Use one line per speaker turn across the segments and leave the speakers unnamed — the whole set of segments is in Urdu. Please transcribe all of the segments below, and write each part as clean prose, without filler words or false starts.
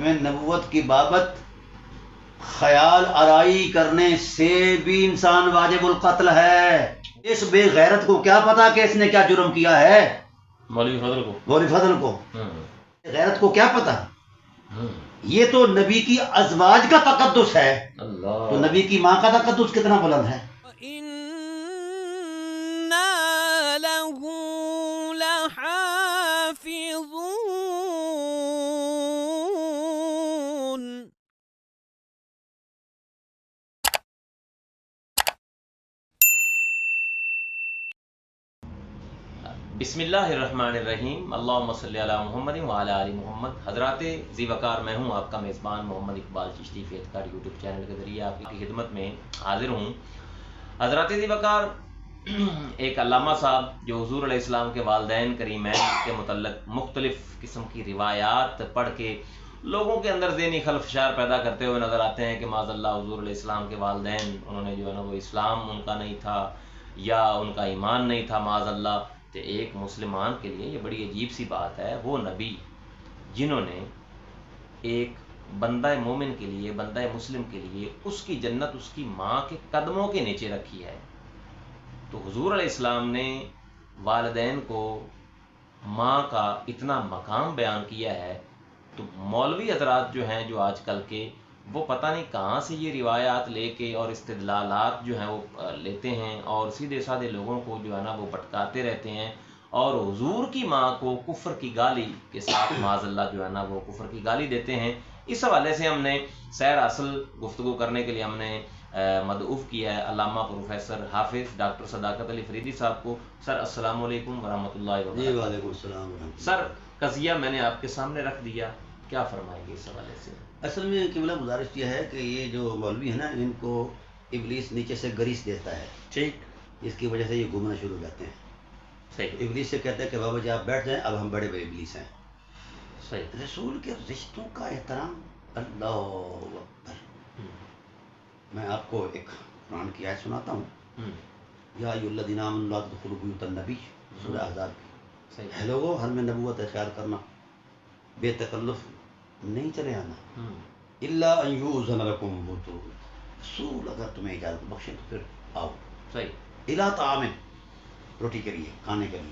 ختم نبوت کی بابت خیال آرائی کرنے سے بھی انسان واجب القتل ہے۔ اس بے غیرت کو کیا پتا کہ اس نے کیا جرم کیا ہے؟ مولوی فضل کو غیرت کو کیا پتا؟ یہ تو نبی کی ازواج کا تقدس ہے، تو نبی کی ماں کا تقدس کتنا بلند ہے۔
بسم اللہ الرحمن الرحیم، اللہم صلی علی محمد وعلی آل محمد۔ حضرات ذی وقار، میں ہوں آپ کا میزبان محمد اقبال چشتی فیض کار یوٹیوب چینل کے ذریعے آپ کی خدمت میں حاضر ہوں۔ حضرات ذی وقار، ایک علامہ صاحب جو حضور علیہ السلام کے والدین کریمین کے متعلق مختلف قسم کی روایات پڑھ کے لوگوں کے اندر ذہنی خلفشار پیدا کرتے ہوئے نظر آتے ہیں کہ معاذ اللہ حضور علیہ السلام کے والدین، انہوں نے جو ہے نا وہ اسلام ان کا نہیں تھا یا ان کا ایمان نہیں تھا معاذ اللہ۔ تو ایک مسلمان کے لیے یہ بڑی عجیب سی بات ہے، وہ نبی جنہوں نے ایک بندہ مومن کے لیے، بندہ مسلم کے لیے اس کی جنت اس کی ماں کے قدموں کے نیچے رکھی ہے، تو حضور علیہ السلام نے والدین کو ماں کا اتنا مقام بیان کیا ہے، تو مولوی حضرات جو ہیں جو آج کل کے، وہ پتہ نہیں کہاں سے یہ روایات لے کے اور استدلالات جو ہیں وہ لیتے ہیں اور سیدھے سادھے لوگوں کو جو ہے نا وہ بھٹکاتے رہتے ہیں، اور حضور کی ماں کو کفر کی گالی کے ساتھ معاذ اللہ جو ہے نا وہ کفر کی گالی دیتے ہیں۔ اس حوالے سے ہم نے سیر اصل گفتگو کرنے کے لیے ہم نے مدعوف کیا ہے علامہ پروفیسر حافظ ڈاکٹر صداقت علی فریدی صاحب کو۔ سر السلام علیکم ورحمۃ اللہ وبرکاتہ۔
جی وعلیکم السلام ورحمۃ اللہ۔
سر قضیہ میں نے آپ کے سامنے رکھ دیا، کیا فرمائیں گے اس حوالے سے؟
اصل میں قبلہ گزارش یہ ہے کہ یہ جو مولوی ہے نا، ان کو ابلیس نیچے سے گریس دیتا ہے،
ٹھیک،
اس کی وجہ سے یہ گھومنا شروع ہو جاتے ہیں۔
صحیح،
ابلیس سے کہتے ہیں کہ بابا جی آپ بیٹھ جائیں، اب ہم بڑے بڑے ابلیس ہیں۔
صحیح،
رسول کے رشتوں کا احترام، اللہ اکبر۔ میں آپ کو ایک قرآن کی آیت سناتا ہوں، یا ایھا الذین آمنوا لا تدخلوا بیوت النبی، سورہ احزاب کی۔
صحیح،
ہے لوگوں، ہر میں نبوت اختیار کرنا، بے تکلف نہیں چلے آنا، الا ان یؤذن لکم، وہ تو رسول اگر تمہیں اجازت بخشے تو پھر آؤ،
صحیح،
الی طعام، روٹی کے لیے، کھانے کے لیے،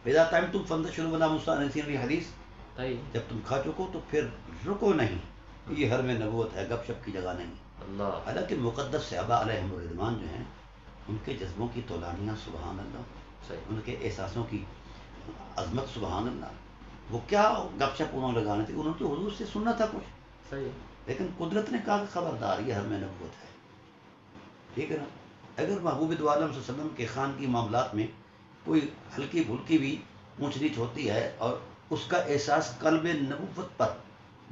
فاذا طعمتم فانتشروا ولا مستأنسین لحدیث،
صحیح،
جب تم کھا چکو تو پھر رکو نہیں، یہ حرم نبوت ہے، گپ شپ کی جگہ نہیں۔
اللہ،
حالانکہ مقدس صحابہ علیہم الرضوان جو ہیں، ان کے جذبوں کی تولانیاں سبحان اللہ،
صحیح،
ان کے احساسوں کی عظمت سبحان اللہ، وہ کیا گپ شپ انہوں نے لگانے تھے، انہوں نے تو حضور سے سننا تھا کچھ،
صحیح،
لیکن قدرت نے کہا کہ خبردار یہ حرم نبوت ہے، ٹھیک ہے نا۔ اگر محبوب دو عالم صلی اللہ علیہ وسلم کے خان کی معاملات میں کوئی ہلکی پھلکی بھی اونچ نیچ ہوتی ہے اور اس کا احساس قلب نبوت پر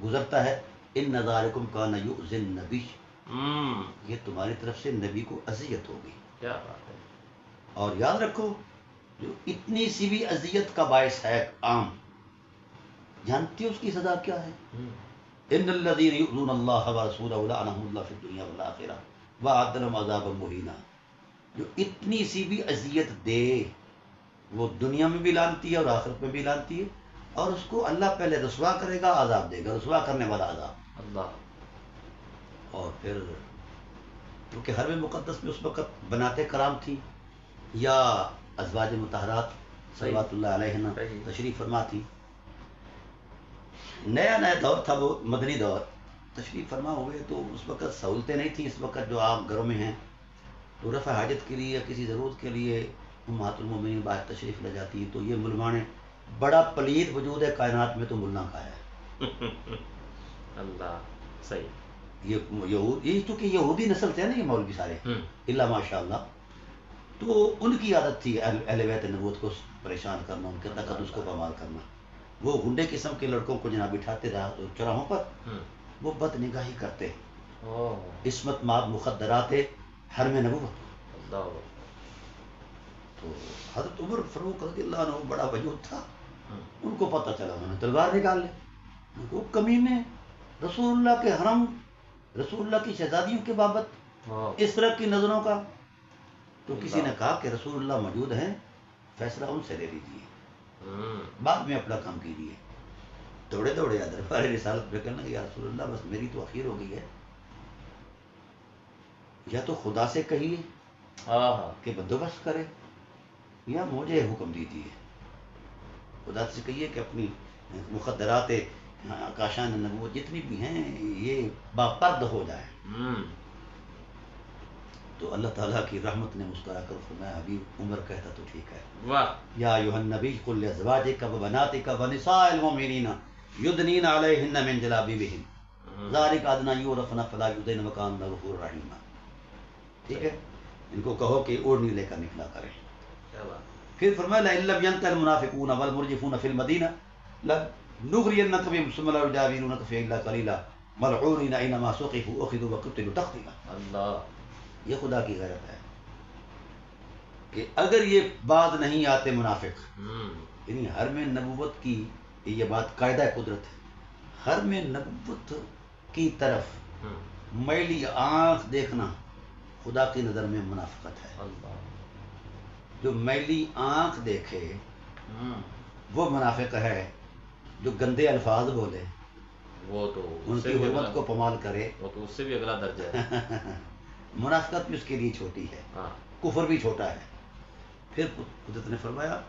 گزرتا ہے، ان ذالکم کان یؤذی النبی، یہ تمہاری طرف سے نبی کو اذیت ہوگی۔
کیا بات ہے،
اور یاد رکھو، جو اتنی سی بھی اذیت کا باعث ہے عام، جانتی ہو اس کی سزا کیا ہے؟ ان الذین یؤذون اللہ ورسولہ لعنہم اللہ فی الدنیا والآخرہ وأعد لهم عذابا مہینا، جو اتنی سی بھی اذیت دے وہ دنیا میں بھی لانتی ہے اور آخرت میں بھی لانتی ہے، اور اس کو اللہ پہلے رسوا کرے گا، عذاب دے گا، رسوا کرنے والا عذاب۔
اللہ،
اور پھر کیونکہ حرم مقدس میں اس وقت بنات کرام تھی یا ازواج مطہرات صلوات اللہ علیہن تشریف فرما تھی، نیا نیا دور تھا وہ مدنی دور، تشریف فرما ہوئے تو اس وقت سہولتیں نہیں تھیں اس وقت جو آپ گھروں میں ہیں، تو رفع حاجت کے لیے کسی ضرورت کے لیے امہات المومنین باہر تشریف لے جاتی، تو یہ ملما نے بڑا پلید وجود ہے کائنات میں تو ملنا کھایا ہے۔
اللہ، صحیح،
یہ چونکہ یہودی نسل سے ہیں نا یہ مولوی سارے، اللہ ماشاء اللہ، تو ان کی عادت تھی اہل بیت نبوت کو پریشان کرنا، ان کے تقدس کو پامال کرنا۔ وہ گنڈے قسم کے لڑکوں کو جناب بٹھاتے رہا تو چوراہوں پر، وہ بد نگاہی کرتے، عصمت ماب مخدرات حرم نبوت۔ تو حضرت عمر فاروق رضی اللہ عنہ بڑا وجود تھا، ان کو پتہ چلا، انہوں نے تلوار نکال لی، ان کو کمینے رسول اللہ کے حرم، رسول اللہ کی شہزادیوں کے بابت اس طرح کی نظروں کا، تو کسی نے کہا کہ رسول اللہ موجود ہیں، فیصلہ ان سے لے لیجیے، بعد میں اپنا کام کیجیے۔ دوڑے دوڑے دربار رسالت میں کہنے لگے یا رسول اللہ بس میری تو اخیر ہو گئی ہے، یا تو خدا سے کہیے کہ بندوبست کرے یا مجھے حکم دیجیے، خدا سے کہیے کہ اپنی مقدرات کاشان نبوت جتنی بھی ہیں یہ باپرد ہو جائے۔ تو اللہ تعالیٰ کی رحمت نے مسکرا کر فرمایا حبیب عمر کہتا تو ٹھیک ہے، یا ایھا النبی قل لازواجک وبناتک ونساء المؤمنین یدنین علیہن من جلابیبہن ذلک ادنی یعرفن فلا یؤذین وکان اللہ غفورا رحیما۔ ٹھیک ہے، ان کو کہو کہ اوڑھنی لے کر نکلا کریں۔ پھر فرمایا لئن لم ينتهِ المنافقون والمرجفون في المدینہ لنغرینک بهم ثم لا یجاورونک فیہا الا قلیلا ملعونین اینما ثقفوا اخذوا وقتلوا تقتیلا۔ اللہ، یہ خدا کی غیرت ہے کہ اگر یہ بات نہیں آتے منافق، یعنی حرم نبوت کی یہ بات قاعدہ قدرت ہے، حرم نبوت کی طرف میلی آنکھ دیکھنا خدا کی نظر میں منافقت ہے۔ جو میلی آنکھ دیکھے وہ منافق ہے، جو گندے الفاظ بولے
وہ تو
ان کی حرمت کو پامال کرے
وہ تو اس سے بھی اگلا درجہ ہے۔
منافقت بھی اس کے لیے چھوٹی ہے، کفر بھی چھوٹا ہے۔ پھر قدرت نے فرمایا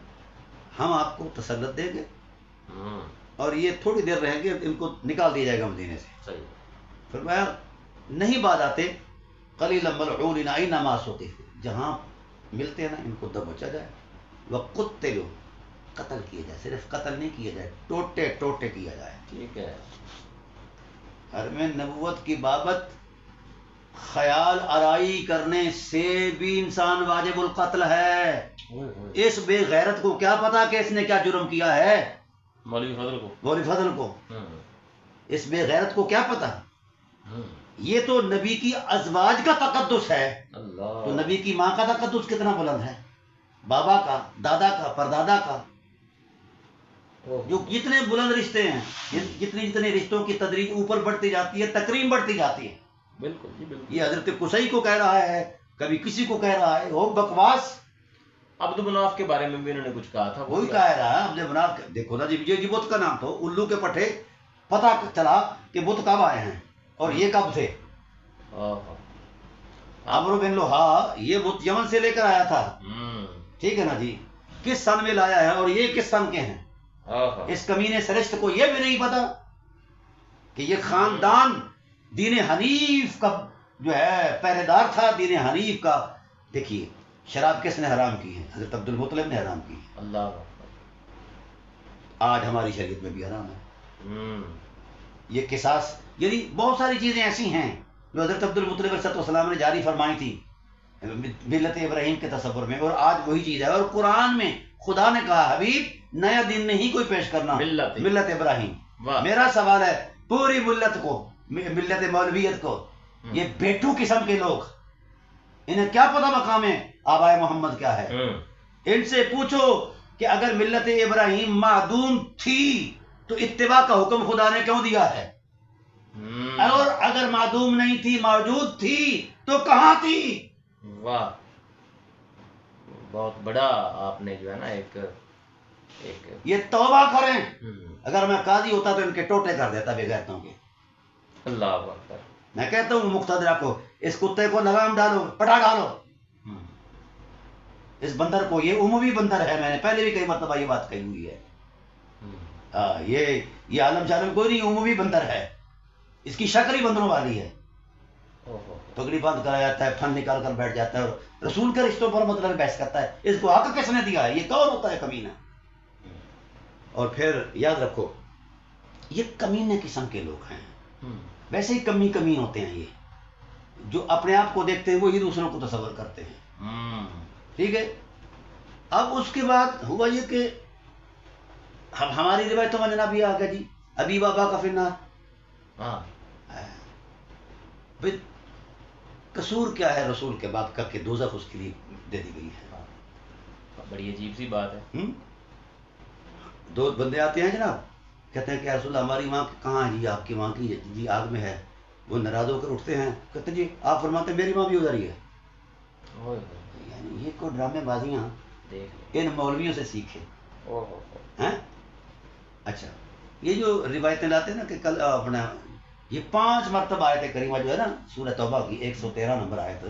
ہم آپ کو تسلط دیں گے اور یہ تھوڑی دیر رہیں گے، ان کو نکال دیا جائے گا مدینے سے۔
صحیح۔
فرمایا نہیں بعد آتے قلیلا ملعونین اینما ثقفوا، جہاں ملتے ہیں نا ان کو دبوچا جائے، وقتلوا، قتل کیا جائے، صرف قتل نہیں کیا جائے، ٹوٹے ٹوٹے کیا جائے۔
ٹھیک ہے۔
حرم نبوت کی بابت خیال آرائی کرنے سے بھی انسان واجب القتل ہے۔ اس بے غیرت کو کیا پتا کہ اس نے کیا جرم کیا ہے؟
مولوی فضل کو،
مولوی فضل کو اس بے غیرت کو کیا پتا؟ یہ تو نبی کی ازواج کا تقدس ہے۔
اللہ،
تو نبی کی ماں کا تقدس کتنا بلند ہے، بابا کا، دادا کا، پردادا کا، جو جتنے بلند رشتے ہیں، جتنے رشتوں کی تدریج اوپر بڑھتی جاتی ہے، تکریم بڑھتی جاتی ہے۔
بالکل جی بالکل۔
یہ حضرت قصی کو کہہ رہا ہے، کبھی کسی کو کہہ رہا ہے، وہ بکواس۔
عبد مناف کے بارے میں بھی انہوں نے کچھ کہا تھا،
وہی کہہ رہا ہے عبد مناف۔ دیکھو نا جی بت کا نام تو الو کے پٹھے پتہ چلا کہ بت کب آئے ہیں اور یہ کب تھے۔ عمرو بن لوہا یہ بت یمن سے لے کر آیا تھا، ٹھیک ہے نا جی، کس سن میں لایا ہے اور یہ کس سن کے ہیں۔ اس کمینے سرشت کو یہ بھی نہیں پتا کہ یہ خاندان دین حنیف کا جو ہے پہرے دار تھا، دین حنیف کا۔ دیکھیے شراب کس نے حرام کی ہے؟ حضرت عبد المطلب نے حرام کی ہے۔
اللہ،
آج ہماری شریعت میں بھی حرام ہے۔ یہ قصاص، یعنی بہت ساری چیزیں ایسی ہیں جو حضرت عبد المطلب علیہ السلام نے جاری فرمائی تھی ملت ابراہیم کے تصور میں، اور آج وہی چیز ہے۔ اور قرآن میں خدا نے کہا حبیب نیا دین نہیں کوئی پیش کرنا، ملت ابراہیم۔ میرا سوال ہے پوری ملت کو، ملت مولویت کو، یہ بیٹو قسم کے لوگ، انہیں کیا پتا مقام آبائے محمد کیا ہے؟ ان سے پوچھو کہ اگر ملت ابراہیم معدوم تھی تو اتباع کا حکم خدا نے کیوں دیا ہے؟ اور اگر معدوم نہیں تھی، موجود تھی تو کہاں تھی؟
واہ، بہت بڑا آپ نے جو ہے نا ایک
یہ توبہ کریں۔ اگر میں قاضی ہوتا تو ان کے ٹوٹے کر دیتا بے غیرتوں کے۔
اللہ اکبر۔
میں کہتا ہوں مقتدرہ کو اس کتے کو لگام ڈالو، پٹا ڈالو، اس بندر کو، یہ عمومی بندر ہے، میں نے پہلے بھی کئی مرتبہ یہ بات کہی ہوئی ہے۔ یہ عالم شالم کوئی نہیں، عمومی بندر ہے، اس کی شکل ہی بندروں والی ہے۔ پگڑی باندھ کر جاتا ہے، پھن نکال کر بیٹھ جاتا ہے اور رسول کے رشتوں پر مطلب بحث کرتا ہے۔ اس کو حق کس نے دیا ہے؟ یہ کون ہوتا ہے کمینہ؟ اور پھر یاد رکھو یہ کمینے قسم کے لوگ ہیں، ویسے ہی کمی ہوتے ہیں، یہ جو اپنے آپ کو دیکھتے ہیں وہی دوسروں کو تصور کرتے ہیں، ٹھیک ہے۔ اب اس کے بعد ہوا یہ کہ ہماری روایتوں میں جناب یہ آ گیا جی ابی بابا کا فنار۔ قصور کیا ہے رسول کے باپ کا کہ دوزخ اس کے لیے دے دی گئی ہے؟
بڑی عجیب سی بات ہے۔
دو بندے آتے ہیں جناب، کہتے ہیں کہ رسول اللہ ہماری ماں کہاں ہے جی؟ آپ کی ماں کی جی آگ میں ہے۔ وہ ناراض ہو کر اٹھتے ہیں، کہتے ہیں جی آپ فرماتے ہیں میری ماں بھی ادھر ہی ہے۔ یعنی یہ کوئی ڈرامے بازیاں ان مولویوں سے سیکھے ہیں۔ اچھا یہ جو روایتیں لاتے ہیں نا کہ کل اپنا یہ 5 مرتبہ آیت کریمہ جو ہے نا سورہ توبہ کی 113 نمبر آیت،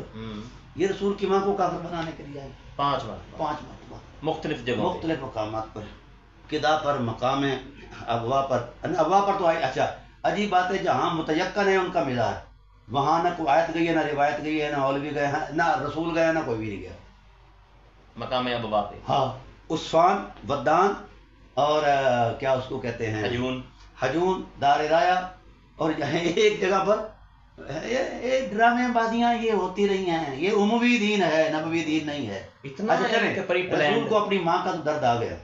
یہ رسول کی ماں کو کافر بنانے کے لیے آئی
5 مرتبہ مختلف جگہوں
مختلف مقامات پر، قدا پر، مقام ابوا پر تو آئی۔ اچھا عجیب بات ہے، جہاں متیقن ہے ان کا مزاج، وہاں نہ کوئی آیت گئی ہے، نہ روایت گئی ہے، نہ مولوی گئے ہیں، نہ رسول گئے، نہ کوئی بھی نہیں گیا
مقام ابوا پہ۔
ہاں عصفان، ودان اور کیا اس کو کہتے ہیں، حجون، دار رایا، اور ایک جگہ پر یہ ڈرامے بازیاں یہ ہوتی رہی ہیں، یہ عموی دین ہے، نبوی دین نہیں ہے۔
اتنا
رسول کو اپنی ماں کا درد آ گیا،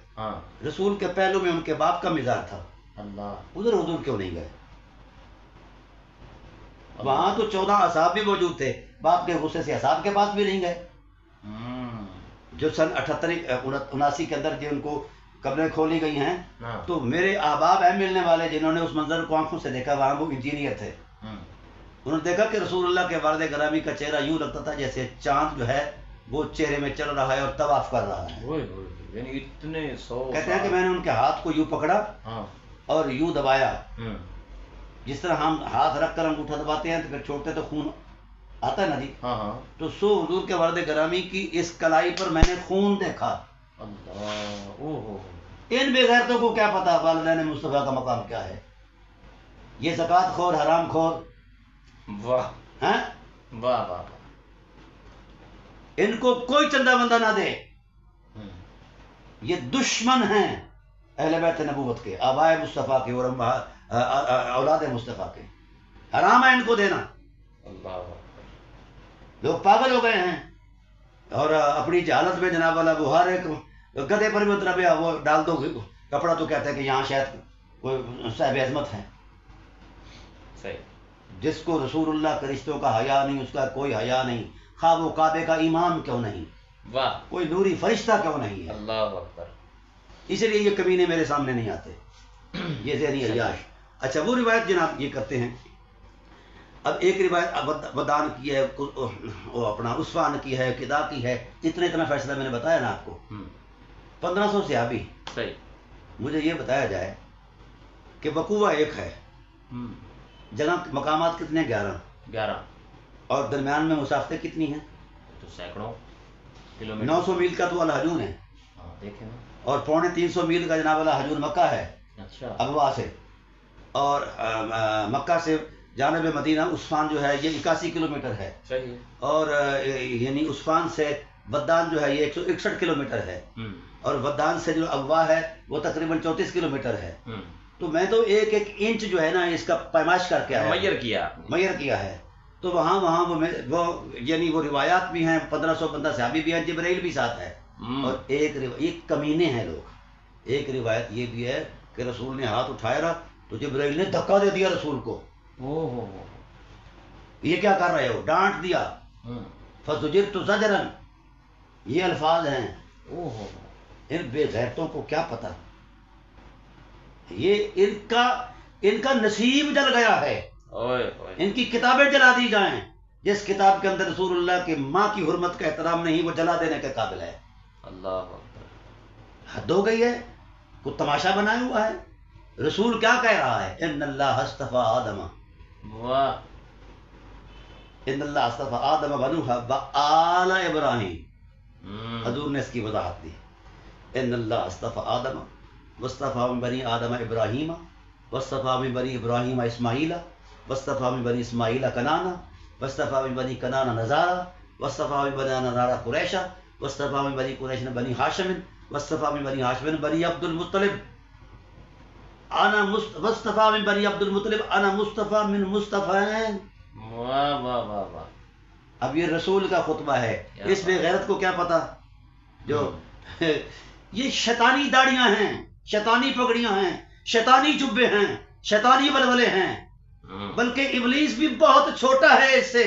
رسول کے پہلو میں ان کے باپ کا مزاج تھا، ادھر حضور کیوں نہیں گئے؟ وہاں تو 14 اصحاب بھی موجود تھے، باپ کے غصے سے اصحاب کے پاس بھی نہیں گئے، جو سن 78-79 کے اندر جو ان کو قبریں کھولی گئی ہیں، تو میرے احباب ہیں ملنے والے جنہوں نے اس منظر کو آنکھوں سے دیکھا، وہاں وہ انجینئر تھے، انہوں نے دیکھا کہ رسول اللہ کے والد گرامی کا چہرہ یوں لگتا تھا جیسے چاند جو ہے وہ چہرے میں چل رہا ہے اور طواف کر رہا ہے۔ کہتے ہیں کہ میں نے ان کے ہاتھ کو یوں پکڑا اور یوں دبایا، جس طرح ہم ہاتھ رکھ کر انگوٹھا دباتے ہیں تو پھر چھوڑتے تو خون آتا ہے نا جی، تو سو حضور کے والد گرامی کی اس کلائی پر میں نے خون دیکھا۔ ان بے غیرتوں کو کیا پتا والدین مصطفیٰ کا مقام کیا ہے؟ یہ زکوٰۃ خور، حرام خور،
واہ واہ واہ،
ان کو کوئی چندہ بندہ نہ دے، یہ دشمن ہیں اہل بیت نبوت کے، آبائے مصطفیٰ کے اور اولاد مصطفیٰ کے، حرام ہے ان کو دینا۔ لوگ پاگل ہو گئے ہیں اور اپنی جہالت میں جناب والا وہ ہر ایک گدھے پر بھی اترا پیا، وہ ڈال دو کپڑا تو کہتے ہیں کہ یہاں شاید کوئی صاحب عظمت ہے۔ جس کو رسول اللہ کے رشتوں کا حیا نہیں، اس کا کوئی حیا نہیں، خواہ وہ کعبے کا امام کیوں نہیں، کوئی نوری فرشتہ کیوں نہیں ہے،
اللہ اکبر،
اس لیے یہ کمینے میرے سامنے نہیں آتے، یہ ذہنی عیاش۔ اچھا وہ روایت جناب یہ کرتے ہیں، اب ایک روایت ودان کی ہے، وہ اپنا عثمان کی ہے، قدا کی ہے، اتنا فیصلہ میں نے بتایا نا آپ کو، 1500 صحابی۔ مجھے یہ بتایا جائے کہ وقوع ایک ہے، جگہ مقامات کتنے؟ 11، اور درمیان میں مسافتیں کتنی ہیں؟
تو سینکڑوں کلومیٹر،
900 میل کا تو الحجون ہے، اور 350 میل کا جناب والا حجون مکہ ہے، ابوا سے، اور مکہ سے جانب مدینہ عثمان جو ہے یہ 81 کلومیٹر ہے، اور یعنی عثمان سے ودان جو ہے یہ 161 کلومیٹر ہے، اور ودان سے جو ابوا ہے وہ تقریباً 34 کلومیٹر ہے۔ تو میں تو ایک انچ جو ہے نا اس کا پیمائش کر کے آیا، میئر کیا ہے، تو وہاں وہ یعنی وہ روایات بھی ہیں، 1500 بندہ صحابی بھی ہیں، جبرائیل بھی ساتھ ہے، اور ایک کمینے ہیں لوگ۔ ایک روایت یہ بھی ہے کہ رسول نے ہاتھ اٹھایا رہا تو جبرائیل نے دھکا دے دیا رسول کو، یہ کیا کر رہے ہو، ڈانٹ دیا، فزجرت زجرا، یہ الفاظ ہیں۔ ان بے غیرتوں کو کیا پتا، یہ ان کا نصیب جل گیا ہے، ان کی کتابیں جلا دی جائیں، جس کتاب کے اندر رسول اللہ کی ماں کی حرمت کا احترام نہیں وہ جلا دینے کے قابل ہے۔
اللہ
حد ہو گئی ہے، کوئی تماشا بنایا ہوا ہے۔ رسول کیا کہہ رہا ہے؟ ان اللہ اصطفیٰ آدم، ان اللہ اصطفیٰ آدم ونوح وآل ابراہیم، حضور نے اس کی وضاحت دی۔ ان اللہ اصطفیٰ آدم واصطفیٰ من بنی آدم ابراہیم واصطفیٰ من بنی ابراہیم اسماعیل واصطفیٰ من بنی اسماعیل کنانا واصطفیٰ من بنی کنانا نزارا واصطفیٰ من بنی نزارا قریشا واصطفیٰ من بنی قریش بنی ہاشم واصطفیٰ من بنی ہاشم بنی عبد المطلب انا واصطفیٰ من بنی عبد المطلب انا مصطفیٰ من مصطفین۔
واہ واہ واہ واہ،
اب یہ رسول کا خطبہ ہے، اس بے غیرت کو کیا پتا جو یہ شیطانی داڑیاں ہیں، شیطانی پگڑیاں ہیں، شیطانی جبے ہیں، شیطانی ولولے ہیں، بلکہ ابلیس بھی بہت چھوٹا ہے اس سے۔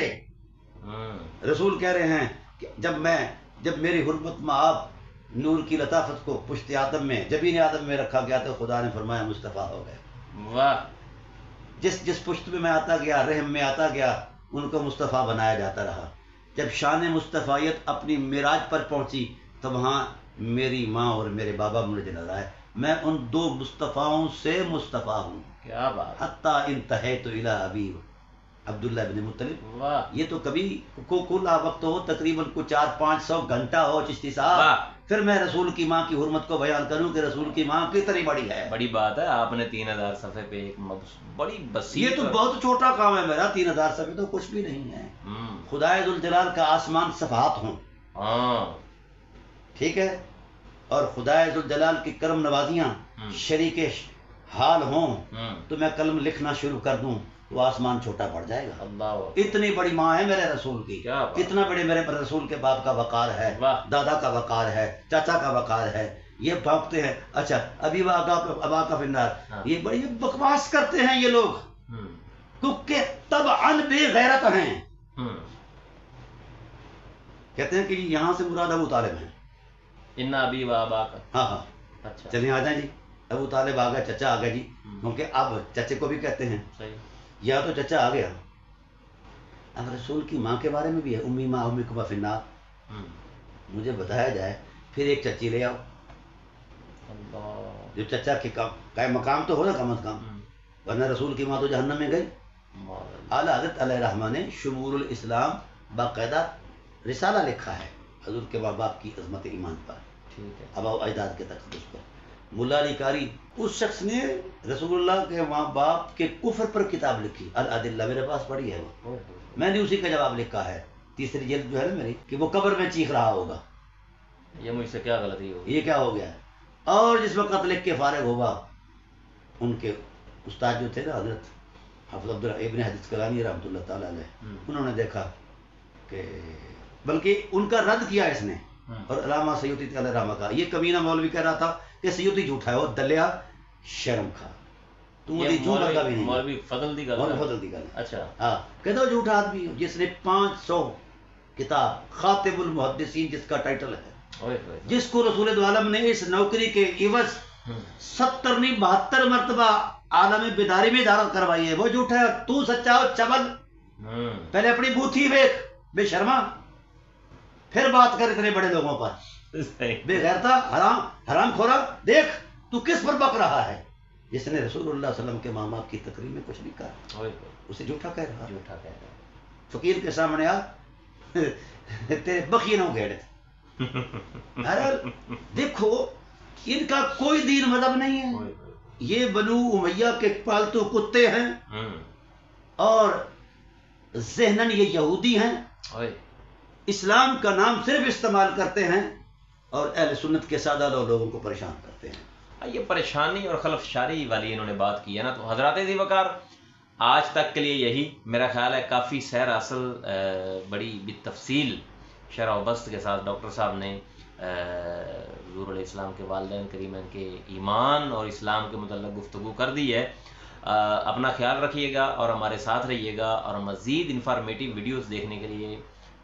رسول کہہ رہے ہیں کہ جب میری حرمت میں آپ نور کی لطافت کو پشت آدم میں، جبین آدم میں رکھا گیا تو خدا نے فرمایا مصطفیٰ ہو گئے۔
واہ،
جس پشت میں آتا گیا، رحم میں آتا گیا، ان کو مصطفیٰ بنایا جاتا رہا۔ جب شان مصطفیت اپنی معراج پر پہنچی تو وہاں میری ماں اور میرے بابا مجھے نظر آئے، میں ان دو مصطفیٰوں سے مصطفیٰ ہوں.
کیا بات.
حتیٰ انتہیت الی ابی عبداللہ بن مطلب.
واہ.
یہ تو کبھی کھلا وقت ہو تقریباً کو 400-500 گھنٹہ ہو چشتی صاحب,
واہ.
پھر میں رسول کی ماں کی حرمت کو بیان کروں کہ رسول کی ماں کتنی بڑی ہے.
بڑی بات ہے. آپ نے 3000 صفحے پہ ایک بڑی بسیط,
یہ تو بہت چھوٹا کام ہے میرا. 3000 صفحے تو کچھ بھی نہیں ہے. خدائے ذوالجلال کا آسمان صفحات ہوں,
ہاں
ٹھیک ہے, اور خدائے ذوالجلال کی کرم نوازیاں شریک حال ہوں تو میں قلم لکھنا شروع کر دوں تو آسمان چھوٹا پڑ جائے گا.
اللہ.
اتنی بڑی ماں ہے میرے رسول کی, اتنا بڑے میرے رسول کے باپ کا وقار ہے, دادا کا وقار ہے, چاچا کا وقار ہے. یہ بھاگتے ہیں اچھا ابھی ابا کا فنار, یہ بڑی بکواس کرتے ہیں یہ لوگ کیونکہ طبعاً بے غیرت ہیں. کہتے ہیں کہ یہاں سے مراد ابو طالب ہیں.
ان ابی و ابا کا.
ہاں ہاں,
اچھا
چلیں آ جائیں جی. ابو طالب آ گیا, چچا آ گیا جی, کیونکہ اب چچے کو بھی کہتے ہیں.
صحیح.
یا تو چچا آ گیا. اب رسول کی ماں کے بارے میں بھی ہے, امی ماں امی کو فی النار. مجھے بتایا جائے پھر ایک چچی لے آؤ جو چچا کے قائم مقام تو ہو نا کم از کم, ورنہ رسول کی ماں تو جہنم میں گئی. اعلیٰ حضرت علیہ الرحمٰ نے شمول الاسلام باقاعدہ رسالہ لکھا ہے حضور کے ماں باپ کی عظمت ایمان پر, آباء و اجداد کے تقدس پر. ملا علی قاری اس شخص نے رسول اللہ کے ماں باپ کے کفر پر کتاب لکھی, الادلہ, میرے پاس پڑھی ہے وہ, میں نے اسی کا جواب لکھا ہے. تیسری جلد جو ہے نا میری, کہ وہ قبر میں چیخ رہا ہوگا
یہ مجھ سے کیا غلطی ہوگی,
یہ کیا ہو گیا ہے. اور جس وقت لکھ کے فارغ ہوگا, ان کے استاد جو تھے نا حضرت حافظ عبداللہ ابن حدیث کلانی رحمۃ اللہ تعالیٰ علیہ, انہوں نے دیکھا کہ بلکہ ان کا رد کیا اس نے, اور علامہ سیوطی علیہ رحمہ کا. یہ کمینہ مولوی کہہ رہا تھا کہ سیوطی جھوٹا ہے, وہ دلیا شرم کھا, تم جھوٹ لگا بھی نہیں.
مولوی فضل دی گل,
فضل دی گل.
اچھا
ہاں, کہ دو جھوٹا آدمی جس نے 500 کتاب, خاتم المحدثین جس کا ٹائٹل ہے, جس کو رسول دو عالم نے اس نوکری کے عوض 70 نہیں 72 مرتبہ عالم بیداری میں دعوت کروائی ہے, وہ جھوٹا ہے. تو سچا ہو چبل, پہلے اپنی بوتھی دیکھ بے شرما, پھر بات کر اتنے بڑے لوگوں پر. بے غیرتا, حرام خورا, دیکھ تو کس پر بک رہا ہے. جس نے رسول اللہ صلی اللہ علیہ وسلم کے ماں باپ کی تقریر میں کچھ نہیں کہا, اسے جھوٹا کہہ رہا. فقیر کے سامنے آ, تیرے بخیروں گھیڑے. دیکھو ان کا کوئی دین مذہب نہیں ہے, یہ بنو امیہ کے پالتو کتے ہیں, اور ذہناً یہ یہودی ہیں, اسلام کا نام صرف استعمال کرتے ہیں, اور اہل سنت کے سادہ لوگوں کو پریشان کرتے ہیں.
یہ پریشانی اور خلف شاری والی انہوں نے بات کی ہے نا. تو حضرات ذی وقار آج تک کے لیے یہی میرا خیال ہے کافی سیر اصل بڑی بالتفصیل شرح و بست کے ساتھ ڈاکٹر صاحب نے حضور علیہ السلام کے والدین کریمین کے ایمان اور اسلام کے متعلق گفتگو کر دی ہے. اپنا خیال رکھیے گا اور ہمارے ساتھ رہیے گا, اور مزید انفارمیٹیو ویڈیوز دیکھنے کے لیے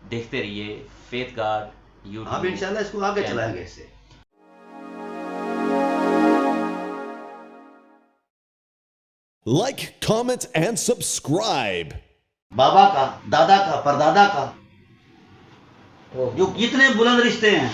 دیکھتے رہیے فیتھ گارڈ یوٹیوب.
اب انشاءاللہ اس کو آگے چلائیں گے. اس سے
Like, comment, and subscribe.
بابا کا, دادا کا, پردادا کا, جو اتنے بلند رشتے ہیں.